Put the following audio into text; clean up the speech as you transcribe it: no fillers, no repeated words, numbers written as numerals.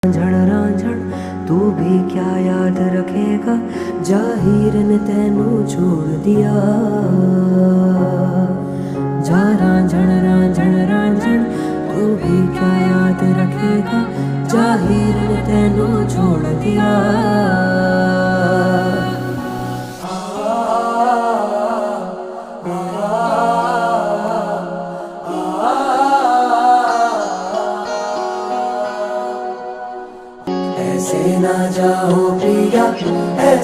रांझण रांझण तू भी क्या याद रखेगा, जाहिर ने तेनू छोड़ दिया। जा रांझण रांझण रांझण तू भी क्या याद रखेगा, जाहिर ने तेनू छोड़ दिया। ऐसे ना जाओ प्रिया।